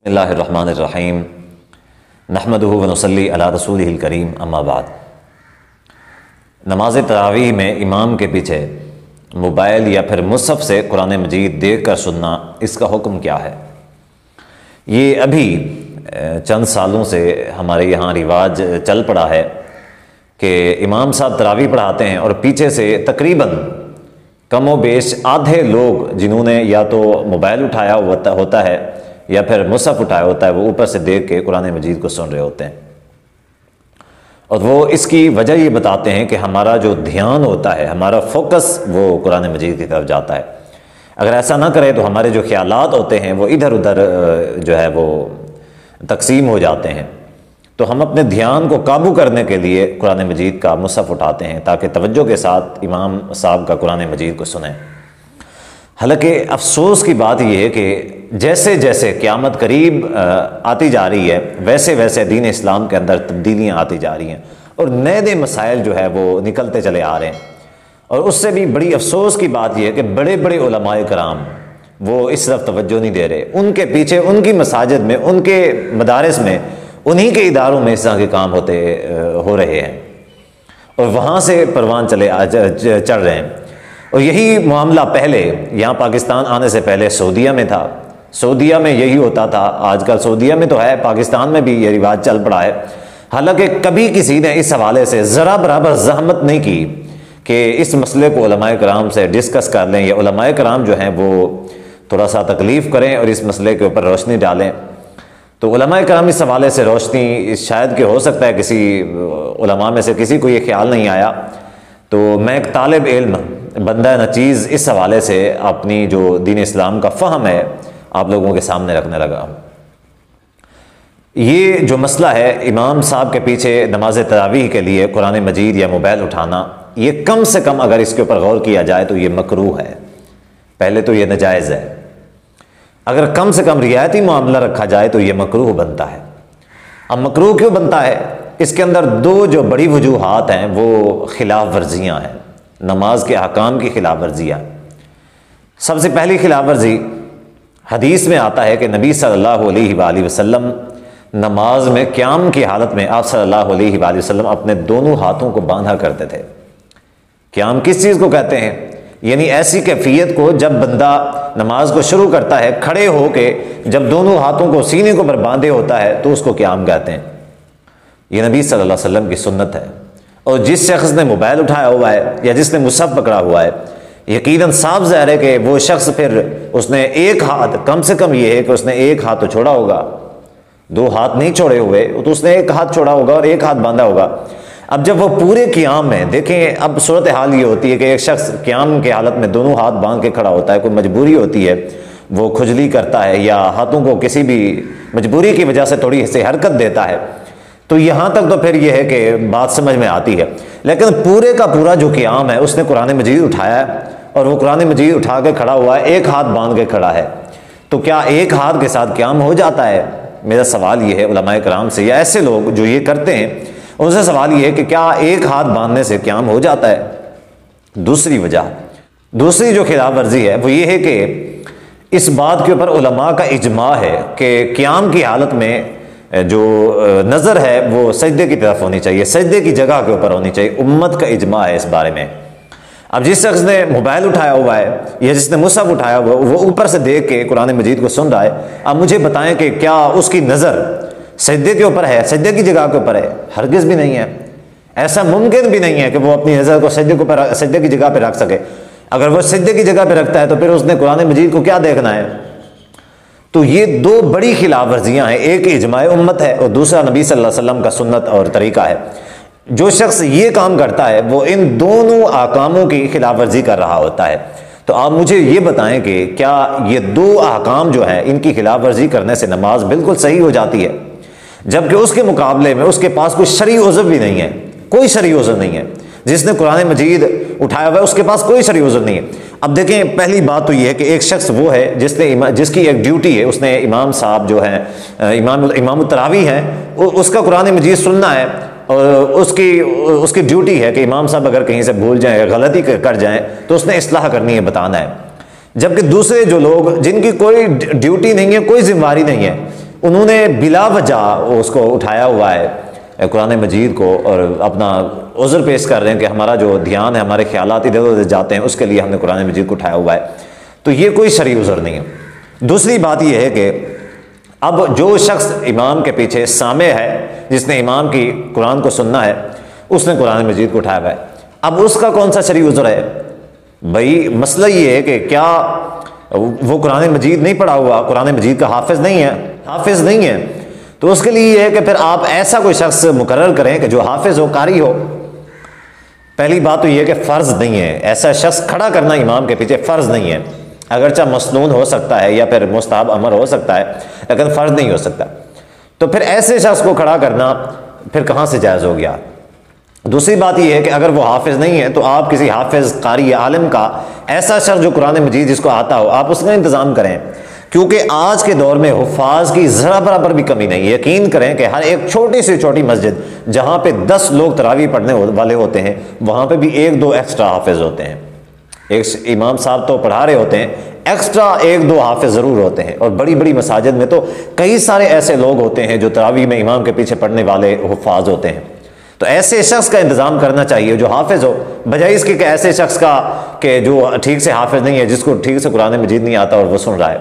اللہ الرحمن الرحیم نحمدہ ونصلی علی رسولہ الکریم اما بعد۔ نماز تراویح میں امام کے پیچھے موبائل یا پھر مصحف سے قرآن مجید دیکھ کر سننا، اس کا حکم کیا ہے؟ یہ ابھی چند سالوں سے ہمارے یہاں رواج چل پڑا ہے کہ امام صاحب تراویح پڑھاتے ہیں اور پیچھے سے تقریباً کم و بیش آدھے لوگ جنہوں نے یا تو موبائل اٹھایا ہوتا ہے یا پھر مصحف اٹھایا ہوتا ہے، وہ اوپر سے دیکھ کے قرآن مجید کو سن رہے ہوتے ہیں، اور وہ اس کی وجہ یہ بتاتے ہیں کہ ہمارا جو دھیان ہوتا ہے، ہمارا فوکس وہ قرآن مجید کی طرف جاتا ہے۔ اگر ایسا نہ کرے تو ہمارے جو خیالات ہوتے ہیں وہ ادھر ادھر جو ہے وہ تقسیم ہو جاتے ہیں، تو ہم اپنے دھیان کو قابو کرنے کے لیے قرآن مجید کا مصحف اٹھاتے ہیں تاکہ توجہ کے ساتھ امام صاحب کا قرآن مجید کو سنیں۔ حالانکہ افسوس کی بات یہ ہے کہ جیسے جیسے قیامت قریب آتی جا رہی ہے، ویسے ویسے دین اسلام کے اندر تبدیلیاں آتی جا رہی ہیں اور نئے نئے مسائل جو ہے وہ نکلتے چلے آ رہے ہیں، اور اس سے بھی بڑی افسوس کی بات یہ ہے کہ بڑے بڑے علماء کرام وہ اس طرف توجہ نہیں دے رہے۔ ان کے پیچھے ان کی مساجد میں، ان کے مدارس میں، انہی کے اداروں میں اس طرح کے کام ہو رہے ہیں اور وہاں سے پروان چڑھ رہے ہیں۔ اور یہی معاملہ پہلے یہاں پاکستان آنے سے پہلے سعودیہ میں تھا۔ سعودیہ میں یہی ہوتا تھا، آج کل سعودیہ میں تو ہے، پاکستان میں بھی یہ رواج چل پڑا ہے۔ حالانکہ کبھی کسی نے اس حوالے سے ذرا برابر زحمت نہیں کی کہ اس مسئلے کو علماء کرام سے ڈسکس کر لیں، یا علماء کرام جو ہیں وہ تھوڑا سا تکلیف کریں اور اس مسئلے کے اوپر روشنی ڈالیں۔ تو علماء کرام اس حوالے سے روشنی شاید کہ ہو سکتا ہے کسی علماء میں سے کسی کو یہ خیال نہیں آیا، تو میں ایک طالب علم بندہ نچیز اس حوالے سے اپنی جو دین اسلام کا فہم ہے آپ لوگوں کے سامنے رکھنے لگا۔ یہ جو مسئلہ ہے امام صاحب کے پیچھے نماز تراویح کے لیے قرآن مجید یا موبائل اٹھانا، یہ کم سے کم اگر اس کے اوپر غور کیا جائے تو یہ مکروہ ہے۔ پہلے تو یہ ناجائز ہے، اگر کم سے کم رعایتی معاملہ رکھا جائے تو یہ مکروہ بنتا ہے۔ اب مکروہ کیوں بنتا ہے؟ اس کے اندر دو جو بڑی وجوہات ہیں وہ خلاف ورزیاں ہیں، نماز کے احکام کی خلاف ورزیاں۔ سب سے پہلی خلاف ورزی حدیث میں آتا ہے کہ نبی صلی اللہ علیہ وآلہ وسلم نماز میں قیام کی حالت میں آپ صلی اللہ علیہ وآلہ وسلم اپنے دونوں ہاتھوں کو باندھا کرتے تھے۔ قیام کس چیز کو کہتے ہیں؟ یعنی ایسی کیفیت کو جب بندہ نماز کو شروع کرتا ہے کھڑے ہو کے، جب دونوں ہاتھوں کو سینے کے اوپر باندھے ہوتا ہے تو اس کو قیام کہتے ہیں۔ یہ نبی صلی اللہ علیہ وسلم کی سنت ہے، اور جس شخص نے موبائل اٹھایا ہوا ہے یا جس نے مصحف پکڑا ہوا ہے، یقیناً صاف ظاہر ہے کہ وہ شخص پھر اس نے ایک ہاتھ، کم سے کم یہ ہے کہ اس نے ایک ہاتھ تو چھوڑا ہوگا، دو ہاتھ نہیں چھوڑے ہوئے، تو اس نے ایک ہاتھ چھوڑا ہوگا اور ایک ہاتھ باندھا ہوگا۔ اب جب وہ پورے قیام میں دیکھیں، اب صورتحال یہ ہوتی ہے کہ ایک شخص قیام کے حالت میں دونوں ہاتھ باندھ کے کھڑا ہوتا ہے، کوئی مجبوری ہوتی ہے، وہ کھجلی کرتا ہے یا ہاتھوں کو کسی بھی مجبوری کی وجہ سے تھوڑی سی حرکت دیتا ہے، تو یہاں تک تو پھر یہ ہے کہ بات سمجھ میں آتی ہے۔ لیکن پورے کا پورا جو قیام ہے اس نے قرآن مجید اٹھایا ہے اور وہ قرآن مجید اٹھا کے کھڑا ہوا ہے، ایک ہاتھ باندھ کے کھڑا ہے، تو کیا ایک ہاتھ کے ساتھ قیام ہو جاتا ہے؟ میرا سوال یہ ہے علماء کرام سے، یا ایسے لوگ جو یہ کرتے ہیں ان سے سوال یہ ہے کہ کیا ایک ہاتھ باندھنے سے قیام ہو جاتا ہے؟ دوسری جو خلاف ورزی ہے وہ یہ ہے کہ اس بات کے اوپر علماء کا اجماع ہے کہ قیام کی حالت میں جو نظر ہے وہ سجدے کی طرف ہونی چاہیے، سجدے کی جگہ کے اوپر ہونی چاہیے، امت کا اجماع ہے اس بارے میں۔ اب جس شخص نے موبائل اٹھایا ہوا ہے یا جس نے مصحف اٹھایا ہوا ہے وہ اوپر سے دیکھ کے قرآن مجید کو سن رہا ہے، اب مجھے بتائیں کہ کیا اس کی نظر سجدے کے اوپر ہے، سجدے کی جگہ کے اوپر ہے؟ ہرگز بھی نہیں ہے، ایسا ممکن بھی نہیں ہے کہ وہ اپنی نظر کو سجدے کی جگہ پہ رکھ سکے۔ اگر وہ سجدے کی جگہ پہ رکھتا ہے تو پھر اس نے قرآن مجید کو کیا دیکھنا ہے؟ تو یہ دو بڑی خلاف ورزیاں ہیں، ایک اجماع امت ہے اور دوسرا نبی صلی اللہ علیہ وسلم کا سنت اور طریقہ ہے۔ جو شخص یہ کام کرتا ہے وہ ان دونوں احکاموں کی خلاف ورزی کر رہا ہوتا ہے۔ تو آپ مجھے یہ بتائیں کہ کیا یہ دو احکام جو ہیں ان کی خلاف ورزی کرنے سے نماز بالکل صحیح ہو جاتی ہے، جبکہ اس کے مقابلے میں اس کے پاس کوئی شرعی عذر بھی نہیں ہے، کوئی شرعی عذر نہیں ہے؟ جس نے قرآن مجید اٹھایا ہوا ہے اس کے پاس کوئی شرعی عذر نہیں ہے۔ اب دیکھیں، پہلی بات تو یہ ہے کہ ایک شخص وہ ہے جس کی ایک ڈیوٹی ہے، اس نے امام صاحب جو ہیں امام التراویح ہیں، اس کا قرآن مجید سننا ہے، اور اس کی ڈیوٹی ہے کہ امام صاحب اگر کہیں سے بھول جائیں یا غلطی کر جائیں تو اس نے اصلاح کرنی ہے، بتانا ہے۔ جبکہ دوسرے جو لوگ جن کی کوئی ڈیوٹی نہیں ہے، کوئی ذمہ داری نہیں ہے، انہوں نے بلا وجہ اس کو اٹھایا ہوا ہے قرآن مجید کو، اور اپنا عذر پیش کر رہے ہیں کہ ہمارا جو دھیان ہے، ہمارے خیالات ادھر ادھر جاتے ہیں، اس کے لیے ہم نے قرآن مجید کو اٹھایا ہوا ہے، تو یہ کوئی شرعی عذر نہیں ہے۔ دوسری بات یہ ہے کہ اب جو شخص امام کے پیچھے سامع ہے، جس نے امام کی قرآن کو سننا ہے، اس نے قرآن مجید کو اٹھایا ہوا ہے، اب اس کا کون سا شرعی عذر ہے؟ بھائی مسئلہ یہ ہے کہ کیا وہ قرآن مجید نہیں پڑھا ہوا، قرآن مجید کا حافظ نہیں ہے، تو اس کے لیے یہ ہے کہ پھر آپ ایسا کوئی شخص مقرر کریں کہ جو حافظ ہو، قاری ہو۔ پہلی بات تو یہ ہے کہ فرض نہیں ہے، ایسا شخص کھڑا کرنا امام کے پیچھے فرض نہیں ہے، اگرچہ مسنون ہو سکتا ہے یا پھر مستحب امر ہو سکتا ہے، لیکن فرض نہیں ہو سکتا۔ تو پھر ایسے شخص کو کھڑا کرنا پھر کہاں سے جائز ہو گیا؟ دوسری بات یہ ہے کہ اگر وہ حافظ نہیں ہے تو آپ کسی حافظ، قاری یا عالم کا، ایسا شخص جو قرآن مجید جس کو آتا ہو، آپ اس کا انتظام کریں، کیونکہ آج کے دور میں حفاظ کی ذرا برابر بھی کمی نہیں۔ یقین کریں کہ ہر ایک چھوٹی سے چھوٹی مسجد جہاں پہ 10 لوگ تراویح پڑھنے والے ہوتے ہیں، وہاں پہ بھی 1-2 ایکسٹرا حافظ ہوتے ہیں۔ ایک امام صاحب تو پڑھا رہے ہوتے ہیں، ایکسٹرا 1-2 حافظ ضرور ہوتے ہیں، اور بڑی بڑی مساجد میں تو کئی سارے ایسے لوگ ہوتے ہیں جو تراویح میں امام کے پیچھے پڑھنے والے حفاظ ہوتے ہیں۔ تو ایسے شخص کا انتظام کرنا چاہیے جو حافظ ہو، بجائے اس کے کہ ایسے شخص کا کہ جو ٹھیک سے حافظ نہیں ہے، جس کو ٹھیک سے قرآن مجید نہیں آتا اور وہ سن رہا ہے۔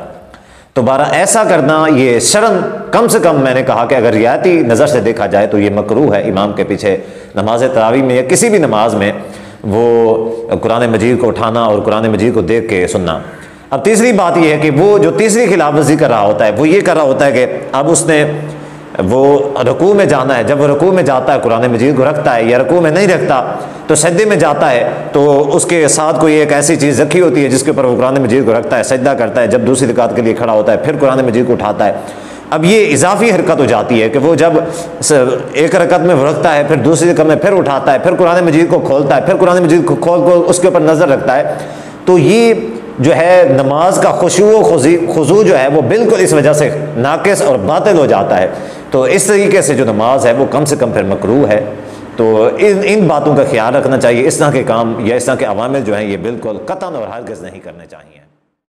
تو بارہ ایسا کرنا یہ شرعاً کم سے کم، میں نے کہا کہ اگر رعایتی نظر سے دیکھا جائے تو یہ مکروہ ہے، امام کے پیچھے نماز تراویح میں یا کسی بھی نماز میں وہ قرآن مجید کو اٹھانا اور قرآن مجید کو دیکھ کے سننا۔ اب تیسری بات یہ ہے کہ وہ جو تیسری خلاف ورزی کر رہا ہوتا ہے، وہ یہ کر رہا ہوتا ہے کہ اب اس نے وہ رکوع میں جانا ہے، جب وہ رکوع میں جاتا ہے قرآن مجید کو رکھتا ہے، یا رکوع میں نہیں رکھتا تو سجدے میں جاتا ہے تو اس کے ساتھ کوئی ایک ایسی چیز رکھی ہوتی ہے جس کے اوپر وہ قرآن مجید کو رکھتا ہے، سجدہ کرتا ہے، جب دوسری رکعت کے لیے کھڑا ہوتا ہے پھر قرآن مجید کو اٹھاتا ہے۔ اب یہ اضافی حرکت ہو جاتی ہے کہ وہ جب ایک رکعت میں وہ رکھتا ہے، پھر دوسری رکعت میں پھر اٹھاتا ہے، پھر قرآن مجید کو کھولتا ہے، پھر قرآن مجید کو کھول کو اس کے اوپر نظر رکھتا ہے، تو یہ جو ہے نماز کا خشوع و خضوع جو ہے وہ بالکل اس وجہ سے ناقص اور باطل ہو جاتا ہے۔ تو اس طریقے سے جو نماز ہے وہ کم سے کم پھر مکروہ ہے۔ تو ان باتوں کا خیال رکھنا چاہیے، اس طرح کے کام یا اس طرح کے عوامل جو ہیں یہ بالکل قطعاً اور ہرگز نہیں کرنے چاہیے۔